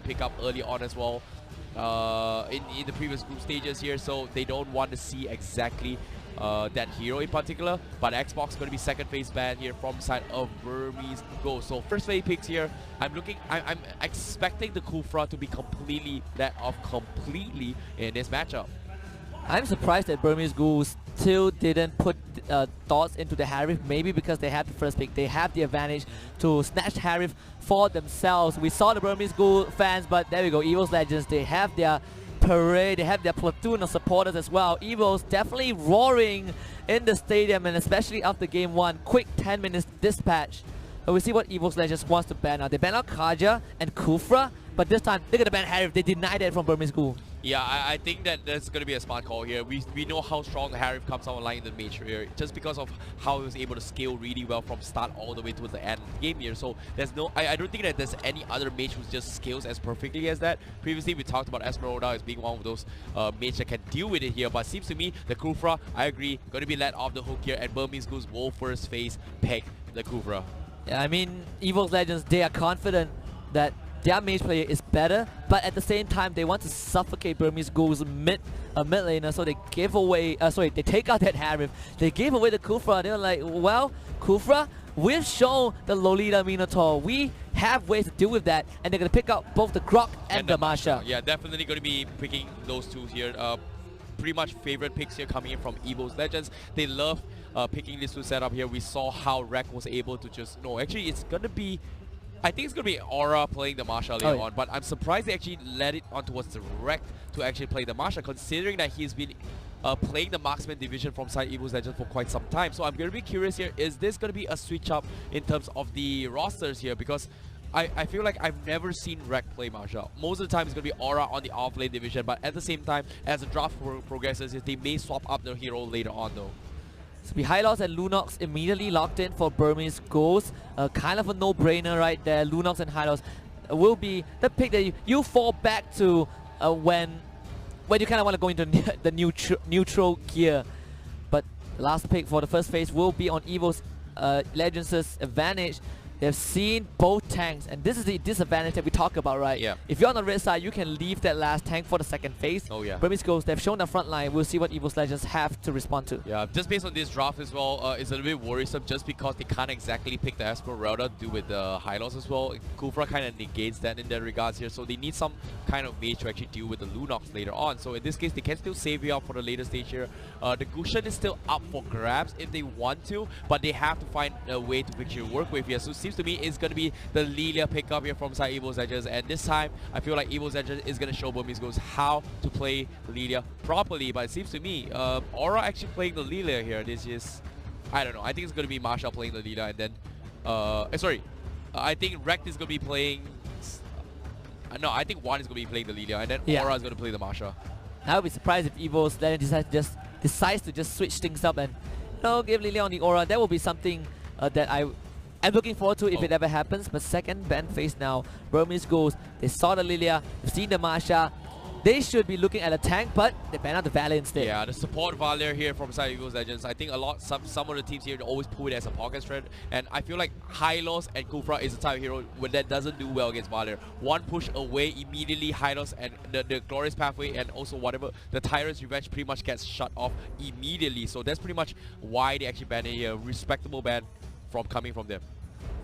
pick up early on as well in the previous group stages here, so they don't want to see exactly that hero in particular. But Xbox going to be second phase ban here from the side of Burmese Ghouls. So first phase picks here, I'm expecting the Kufra to be completely let off completely in this matchup. I'm surprised that Burmese Ghouls still didn't put thoughts into the Harif, maybe because they have the first pick. They have the advantage to snatch Harif for themselves. We saw the Burmese Ghoul fans, but there we go, Evos Legends, they have their parade, they have their platoon of supporters as well. Evos definitely roaring in the stadium, and especially after game 1, quick 10 minutes dispatch. But we see what Evos Legends wants to ban out. They ban out Kaja and Kufra, but this time they're gonna ban Harif. They denied it from Burmese Ghoul. Yeah, I think that that's going to be a smart call here. We know how strong Harif comes online in the mage here, just because of how he was able to scale really well from start all the way to the end of the game here. So there's no, I don't think that there's any other mage who just scales as perfectly as that. Previously we talked about Esmeralda as being one of those mage that can deal with it here, but it seems to me the Kufra, I agree, going to be let off the hook here, and Burmese Ghouls will first phase pick the Kufra. Yeah, I mean, Evos Legends, they are confident that their mage player is better, but at the same time they want to suffocate Burmese Ghouls mid laner, so they give away, they take out that Harif, they gave away the Kufra. They were like, well, Kufra, we've shown the Lolita Minotaur, we have ways to deal with that, and they're going to pick out both the Grok and the Masha. Yeah, definitely going to be picking those two here. Pretty much favorite picks here coming in from Evos Legends. They love picking this two setup here. We saw how Rek was able to just, no, actually it's going to be, I think it's going to be Aura playing the Masha later on, but I'm surprised they actually led it on towards the Rek to actually play the Masha, considering that he's been playing the Marksman division from side Evos Legends for quite some time. So I'm going to be curious here, is this going to be a switch up in terms of the rosters here? Because I feel like I've never seen Rek play Masha. Most of the time it's going to be Aura on the off-lane division, but at the same time, as the draft progresses, they may swap up their hero later on though. So Hylos and Lunox immediately locked in for Burmese Ghouls. Kind of a no-brainer right there. Lunox and Hylos will be the pick that you fall back to when you kind of want to go into the neutral gear. But the last pick for the first phase will be on Evos Legends' advantage. They've seen both tanks, and this is the disadvantage that we talk about, right? Yeah. If you're on the red side, you can leave that last tank for the second phase. Oh yeah. Burmese Ghouls, they've shown the front line. We'll see what Evos Legends have to respond to. Yeah, just based on this draft as well, it's a little bit worrisome just because they can't exactly pick the Esmeralda to do with the Hylos as well. Kufra kind of negates that in that regards here, so they need some kind of mage to actually deal with the Lunox later on. So in this case, they can still save you up for the later stage here. The Gushan is still up for grabs if they want to, but they have to find a way to actually work with here. So it seems to me it's going to be the Lilia pickup here from side Evos Legends, and this time I feel like Evos Legends is going to show Burmese Ghouls how to play Lilia properly. But it seems to me Aura actually playing the Lilia here. This is, I don't know, I think it's going to be Masha playing the Lilia, and then I think Rekt is going to be playing no, I think one is going to be playing the Lilia, and then Aura is going to play the Masha. I would be surprised if Evos Legends decides to just switch things up and give Lilia on the Aura. That will be something that I'm looking forward to if it ever happens. But second ban phase now, Burmese Ghouls, they saw the Lilia, they've seen the Masha. They should be looking at a tank, but they ban out the Valer instead. Yeah, the support Valer here from side Evos Legends. I think some of the teams here always put it as a pocket threat, and I feel like Hylos and Kufra is the type of hero when that doesn't do well against Valer. One push away immediately, Hylos and the Glorious Pathway and also whatever, the Tyrant's Revenge pretty much gets shut off immediately. So that's pretty much why they actually banned a respectable ban coming from them.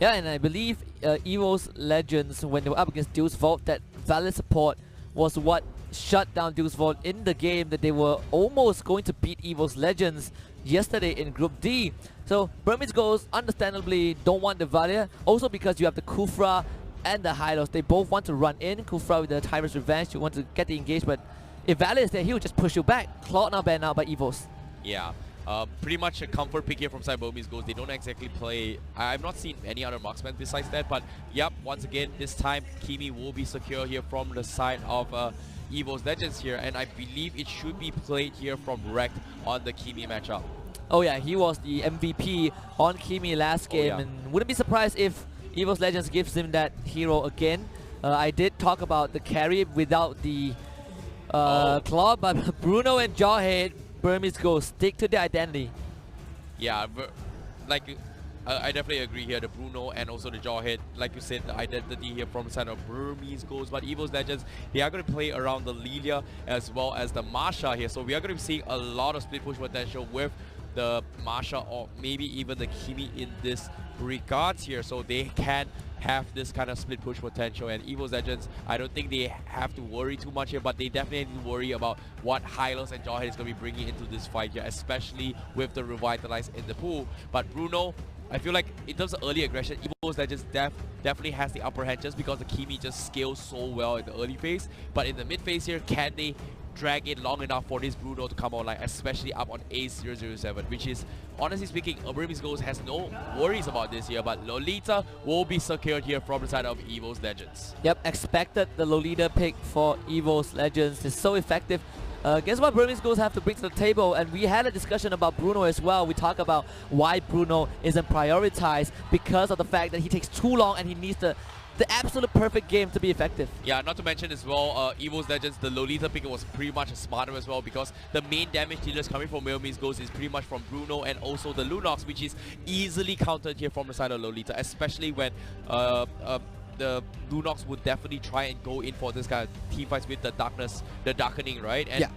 Yeah, and I believe Evos Legends, when they were up against Deus Vault, that Valer support was what shut down Deus Vault in the game that they were almost going to beat Evos Legends yesterday in Group D. So Burmese Ghouls understandably don't want the Valer, also because you have the Kufra and the Hylos. They both want to run in. Kufra with the Tyrant's Revenge, you want to get the engage, but if Valer is there, he will just push you back. Cloud now banned out by Evos. Yeah. Pretty much a comfort pick here from side Burmese Ghouls. They don't exactly play, I've not seen any other marksmen besides that, but yep, once again, this time Kimi will be secure here from the side of Evos Legends here, and I believe it should be played here from Rekt on the Kimi matchup. Oh yeah, he was the MVP on Kimi last game, and wouldn't be surprised if Evos Legends gives him that hero again. I did talk about the carry without the claw, but Bruno and Jawhead, Burmese Ghouls stick to their identity. Yeah, like I definitely agree here. The Bruno and also the Jawhead, like you said, the identity here from the side of Burmese Ghouls. But Evos Legends, they are going to play around the Lilia as well as the Masha here. So we are going to be seeing a lot of split push potential with the Masha or maybe even the Kimi in this regards here. So they can have this kind of split push potential, and Evos Legends, I don't think they have to worry too much here, but they definitely need to worry about what Hylos and Jawhead is going to be bringing into this fight here, especially with the Revitalize in the pool. But Bruno, I feel like in terms of early aggression, Evos Legends definitely has the upper hand just because the Kimi just scales so well in the early phase. But in the mid phase here, can they drag it long enough for this Bruno to come online, especially up on A007, which is, honestly speaking, Burmese Ghouls has no worries about this here, but Lolita will be secured here from the side of Evos Legends. Yep, expected the Lolita pick for Evos Legends. Is so effective. Guess what Burmese Ghouls have to bring to the table, and we had a discussion about Bruno as well. We talk about why Bruno isn't prioritized because of the fact that he takes too long and he needs the absolute perfect game to be effective. Yeah, not to mention as well, Evos Legends, the Lolita pick was pretty much smarter as well because the main damage dealers coming from Burmese Ghouls is pretty much from Bruno and also the Lunox, which is easily countered here from the side of Lolita, especially when the Lunox would definitely try and go in for this kind of team fights with the darkness, the darkening, right? And yeah,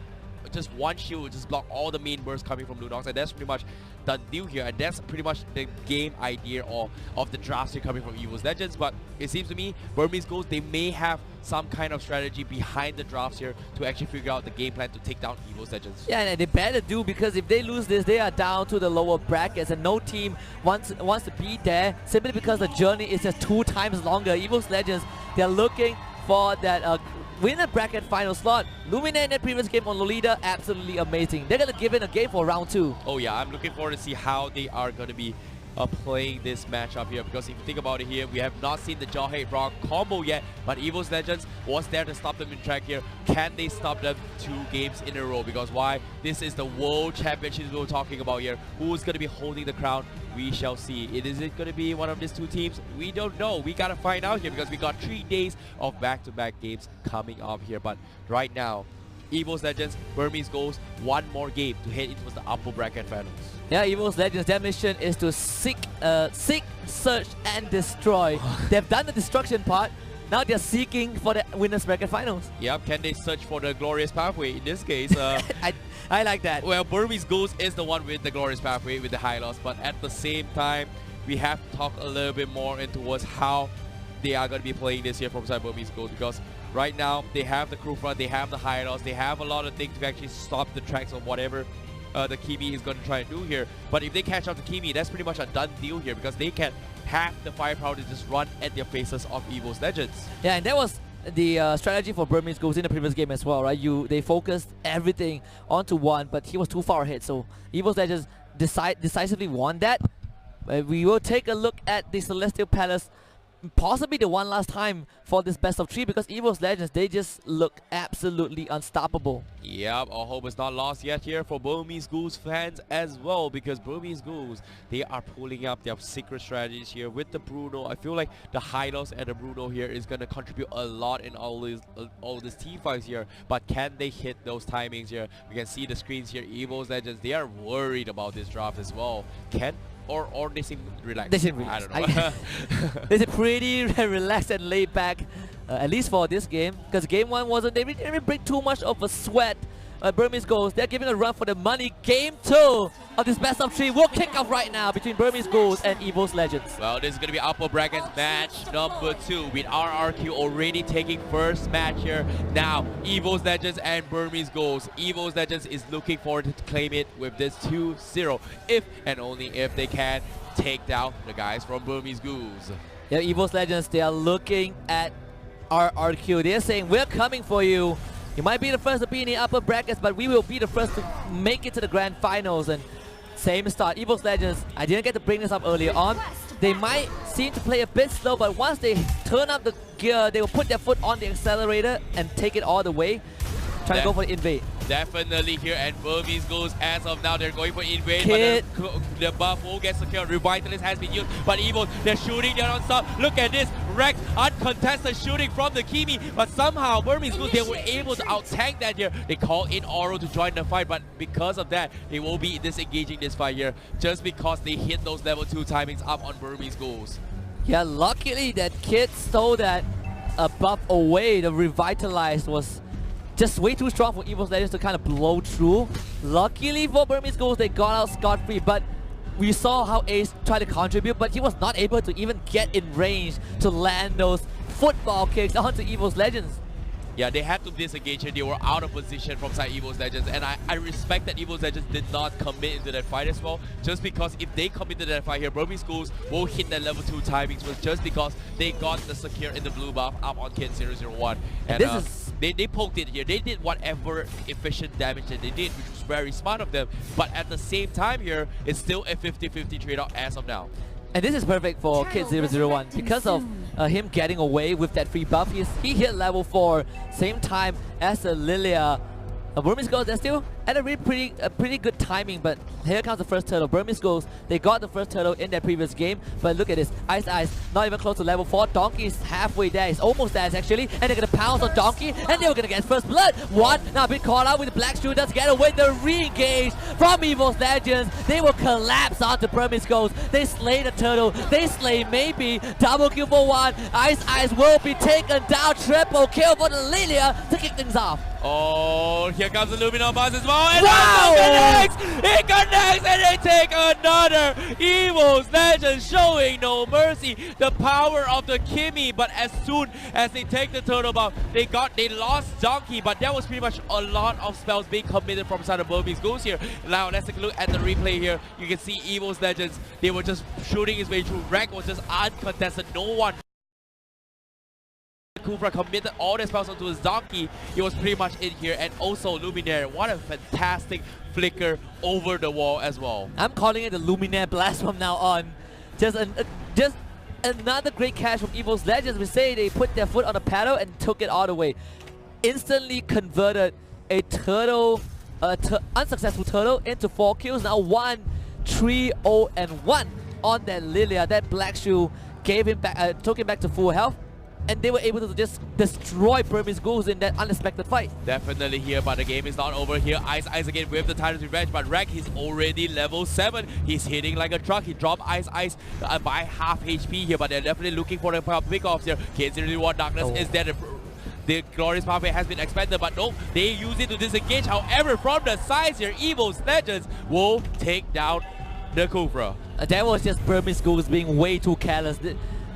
just one shield would just block all the main bursts coming from Lunox, and that's pretty much done deal here, and that's pretty much the game idea of the drafts here coming from Evos Legends. But it seems to me Burmese Ghouls, they may have some kind of strategy behind the drafts here to actually figure out the game plan to take down Evos Legends. Yeah, and they better do, because if they lose this, they are down to the lower brackets, and no team wants to be there simply because the journey is just 2 times longer. Evos Legends, they're looking for that win a bracket final slot. Lumine in their previous game on Lolita, absolutely amazing. They're going to give it a game for round 2. Oh yeah, I'm looking forward to see how they are going to be playing this matchup here, because if you think about it here, we have not seen the Jawhead Rock combo yet, but Evos Legends was there to stop them in track here. Can they stop them 2 games in a row? Because why? This is the World Championships we were talking about here. Who's going to be holding the crown? We shall see. Is it going to be one of these 2 teams? We don't know. We got to find out here, because we got 3 days of back-to-back games coming up here. But right now, Evos Legends, Burmese Ghouls, 1 more game to head into the upper bracket finals. Yeah, Evos Legends, their mission is to seek, search, and destroy. They've done the destruction part. Now they're seeking for the winners bracket finals. Yep, can they search for the glorious pathway? In this case, I like that. Well, Burmese Ghouls is the one with the glorious pathway with the high loss, but at the same time, we have to talk a little bit more into towards how they are going to be playing this here from side Burmese Ghouls, because right now they have the crew front, they have the high loss, they have a lot of things to actually stop the tracks of whatever the Kimi is going to try and do here. But if they catch up to Kimi, that's pretty much a done deal here, because they can have the firepower to just run at their faces of Evos Legends. Yeah, and that was the strategy for Burmese Ghouls in the previous game as well, right? They focused everything onto one, but he was too far ahead, so Evos Legends decisively won that. We will take a look at the Celestial Palace, possibly the one last time for this best of 3, because Evos Legends, they just look absolutely unstoppable. Yep, our hope is not lost yet here for Burmese Ghouls fans as well, because Burmese Ghouls, they are pulling up their secret strategies here with the Bruno. I feel like the Hylos and the Bruno here is going to contribute a lot in all these team fights here, but can they hit those timings here? We can see the screens here. Evos Legends, they are worried about this draft as well. Or they seem relaxed. They seem relaxed. I don't know. They seem pretty relaxed and laid back, at least for this game. Because game 1 wasn't, they didn't bring too much of a sweat. Burmese Ghouls, they're giving a run for the money. Game 2 of this best of 3 will kick off right now between Burmese Ghouls and Evos Legends. Well, this is going to be upper brackets match number 2 with RRQ already taking first match here. Now, Evos Legends and Burmese Ghouls. Evos Legends is looking forward to claim it with this 2-0, if and only if they can take down the guys from Burmese Ghouls. Yeah, Evos Legends, they are looking at RRQ. They're saying, we're coming for you. You might be the first to be in the upper brackets, but we will be the first to make it to the grand finals. And same start. Evos Legends, I didn't get to bring this up earlier on. They might seem to play a bit slow, but once they turn up the gear, they will put their foot on the accelerator and take it all the way. Trying to go for the invade. Definitely here, and Burmese Ghouls, as of now, they're going for invade, but the buff will get secured. Revitalist has been used, but Evos, they're shooting, they're non-stop. Look at this, Rex uncontested shooting from the Kimi, but somehow Burmese Ghouls, they were able to out-tank that here. They call in Oro to join the fight, but because of that, they will be disengaging this fight here just because they hit those level 2 timings up on Burmese Ghouls. Yeah, luckily that kid stole that buff away. The Revitalized was just way too strong for Evos Legends to kind of blow through. Luckily for Burmese Ghouls, they got out scot-free, but we saw how Ace tried to contribute, but he was not able to even get in range to land those football kicks onto Evos Legends. Yeah, they had to disengage here. They were out of position from side Evos Legends, and I respect that Evos Legends did not commit into that fight as well, just because if they commit to that fight here, Burmese Ghouls will hit that level 2 timings, was just because they got the secure in the blue buff up on Kid 001. And this is... they poked it here. They did whatever efficient damage that they did, which was very smart of them, but at the same time here, it's still a 50-50 trade-off as of now. And this is perfect for Kid 001 because of him getting away with that free buff. He hit level 4, same time as Lilia. Burmese Ghouls, they're still at a really pretty good timing, but here comes the first turtle. Burmese Ghouls, they got the first turtle in their previous game, but look at this. Ice not even close to level 4. Donkey's halfway there. He's almost there actually, and they're gonna pounce on Donkey, and they were gonna get first blood. One, now been caught out with the black shooters, get away the re-engage from Evos Legends. They will collapse onto Burmese Ghouls. They slay the turtle, they slay maybe. Double kill for one. Ice will be taken down. Triple kill for the Lilia to kick things off. Oh, here comes the Luminor Buzz as well, and wow! it connects, and they take another. Evos Legends showing no mercy. The power of the Kimi, but as soon as they take the turtle buff, they lost Donkey, but that was pretty much a lot of spells being committed from side of Burmese Ghouls here. Now let's take a look at the replay here. You can see Evos Legends, they were just shooting his way through. Rek was just uncontested, no one. Kufra committed all the spells onto his Donkey. He was pretty much in here, and also Luminaire. What a fantastic flicker over the wall as well. I'm calling it the Luminaire Blast from now on. Just another great catch from Evos Legends. We say they put their foot on the pedal and took it all the way. Instantly converted a turtle, unsuccessful turtle into 4 kills. Now 1, 3, 0, and 1 on that Lilia. That black shoe gave him back, took him back to full health. And they were able to just destroy Burmese Ghouls in that unexpected fight. Definitely here, but the game is not over here. Ice again with the Titan's Revenge, but Rek, he's already level 7. He's hitting like a truck. He dropped Ice by half HP here, but they're definitely looking for the pick-offs here. K01 Darkness is there. The Glorious Pathway has been expanded, but no, they use it to disengage. However, from the sides here, Evos Legends will take down the Kufra. That was just Burmese Ghouls being way too careless.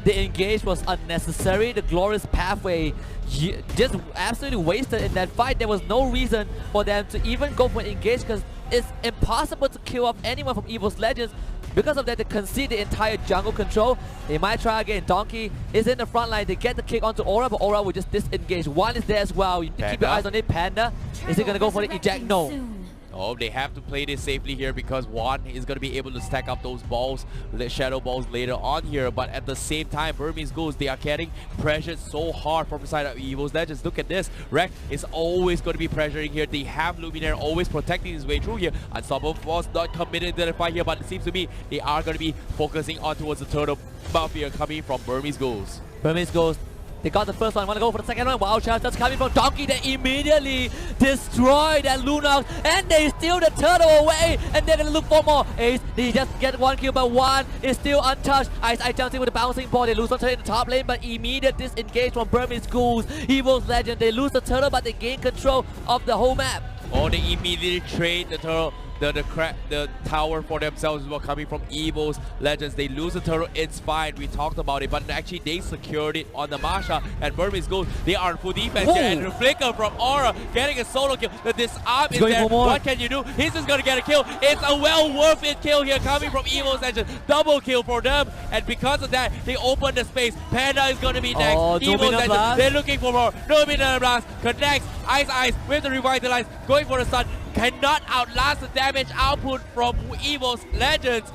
The engage was unnecessary. The Glorious Pathway just absolutely wasted in that fight. There was no reason for them to even go for an engage because it's impossible to kill off anyone from Evos Legends. Because of that, they concede the entire jungle control. They might try again. Donkey is in the front line. They get the kick onto Aura, but Aura will just disengage. One is there as well. You need to keep your eyes on it. Panda, is he going to go for the eject? No. Oh, they have to play this safely here because Juan is going to be able to stack up those balls, the shadow balls later on here. But at the same time, Burmese Ghouls, they are getting pressured so hard from the side of Evos Legends. Look at this. Rek is always going to be pressuring here. They have Luminaire always protecting his way through here. Unstoppable was not committed to the fight here, but it seems to me they are going to be focusing on towards the turtle buff here coming from Burmese Ghouls. Burmese Ghouls, they got the first one, want to go for the second one. Wow, chance that's coming from Donkey. They immediately destroy that Lunox, and they steal the turtle away, and they're going to look for more. Ace, they just get 1 kill, but 1 is still untouched. Ice jumps in with the bouncing ball. They lose the turtle in the top lane, but immediate disengage from Burmese Ghouls. Evos Legend, they lose the turtle, but they gain control of the whole map. Oh, they immediately trade the turtle. The tower for themselves as well coming from Evos Legends. They lose the turtle, it's fine. We talked about it, but actually they secured it on the Masha, and Burmese Ghouls, they are in full defense here, and the flicker from Aura getting a solo kill. The disarm is there. What can you do? He's just gonna get a kill. It's a well worth it kill here coming from Evos Legends. Double kill for them, and because of that, they open the space. Panda is gonna be next. Evos Legends, they're looking for more. Luminaire Blast connects. Ice with the Revitalize, going for the stun. Cannot outlast the damage output from Evos Legends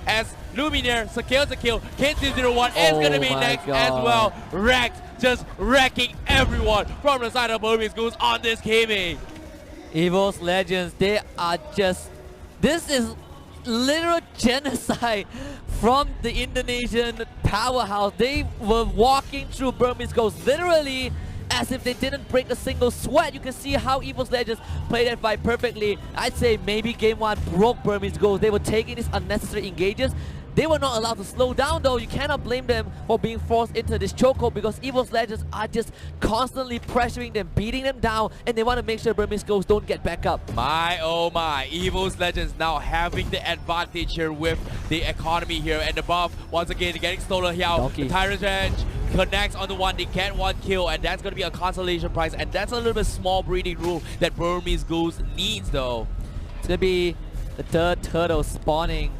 as Luminaire secures the kill. K001 is going to be next as well. Wrecked, just wrecking everyone from the side of Burmese Ghouls on this Kimi. Evos Legends, they are just... This is literal genocide from the Indonesian powerhouse. They were walking through Burmese Ghouls literally as if they didn't break a single sweat. You can see how Evos Legends played that fight perfectly. I'd say maybe game 1 broke Burmese Ghouls. They were taking these unnecessary engages. They were not allowed to slow down though. You cannot blame them for being forced into this chokehold because Evos Legends are just constantly pressuring them, beating them down, and they want to make sure Burmese Ghouls don't get back up. My oh my, Evos Legends now having the advantage here with the economy here and the buff. Once again, getting stolen here. The Tyrant's Revenge connects on the one, they get 1 kill, and that's going to be a consolation prize, and that's a little bit small breeding room that Burmese Ghouls needs though. It's going to be the 3rd turtle spawning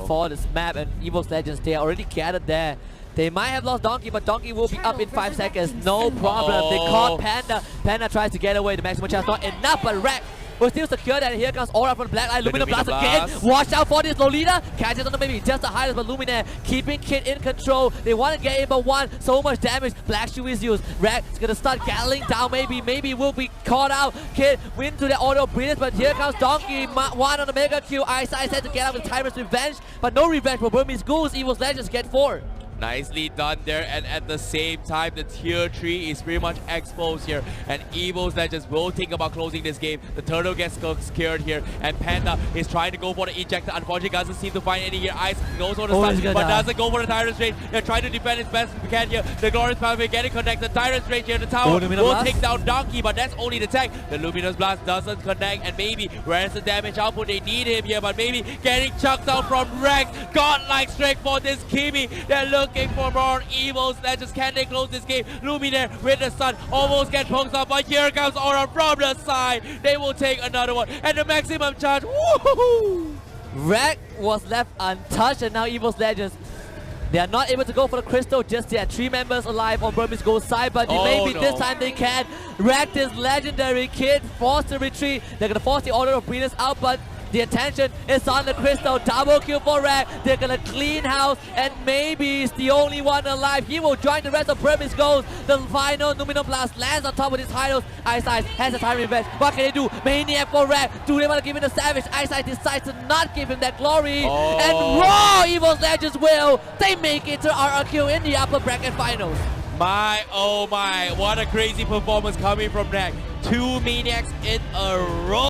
for this map, and Evos Legends, they are already gathered there. They might have lost Donkey, but Donkey will be up in 5 seconds. No problem. They caught Panda. Panda tries to get away. The maximum chance not enough, but Rack will still secure that. Here comes Aura from Black Eye. Lumina Blast again. Watch out for this Lolita. Catches on the maybe just the highest, but Luminaire keeping Kid in control. They want to get in, but 1. So much damage. Black Shoe is used. Rack is going to start gathering down. Maybe will be caught out. Kid win to the auto brilliance, but here comes Donkey. 1 on the mega kill. Ice had to get out with Tyrant's Revenge, but no revenge for Burmese Ghouls. Evos Legends get 4. Nicely done there, and at the same time, the tier 3 is pretty much exposed here, and Evos Legends will think about closing this game. The turtle gets scared here, and Panda is trying to go for the ejector. Unfortunately, doesn't seem to find any here. Ice knows what to start, but doesn't go for the Tyrant's Rage. They're trying to defend as best as we can here. The Glorious Pathway getting connected. The Tyrant's Rage here. The tower will take down Donkey, but that's only the tech. The Luminous Blast doesn't connect, and maybe where's the damage output? They need him here, but maybe getting chucked out from Rex. Godlike strength for this Kimi. They're looking for more Evos Legends. Can they close this game? Luminaire with the sun almost get poked up, but here comes Aura from the side. They will take another one, and the maximum charge. Woohoo! Rack was left untouched, and now Evos Legends, they are not able to go for the crystal just yet. 3 members alive on Burmese Ghouls side, but maybe this time they can. Rack this legendary Kid forced to retreat. They're gonna force the Order of Brilliance out, but the attention is on the crystal. Double kill for Rack. They're gonna clean house, and maybe he's the only one alive. He will join the rest of Burmese Ghouls. The final Luminous Blast lands on top of his hideout. Ice has a time revenge. What can they do? Maniac for Rack. Do they want to give him the Savage? Ice decides to not give him that glory. And raw Evos Legends will. They make it to RRQ in the upper bracket finals. My oh my, what a crazy performance coming from Rack. 2 Maniacs in a row.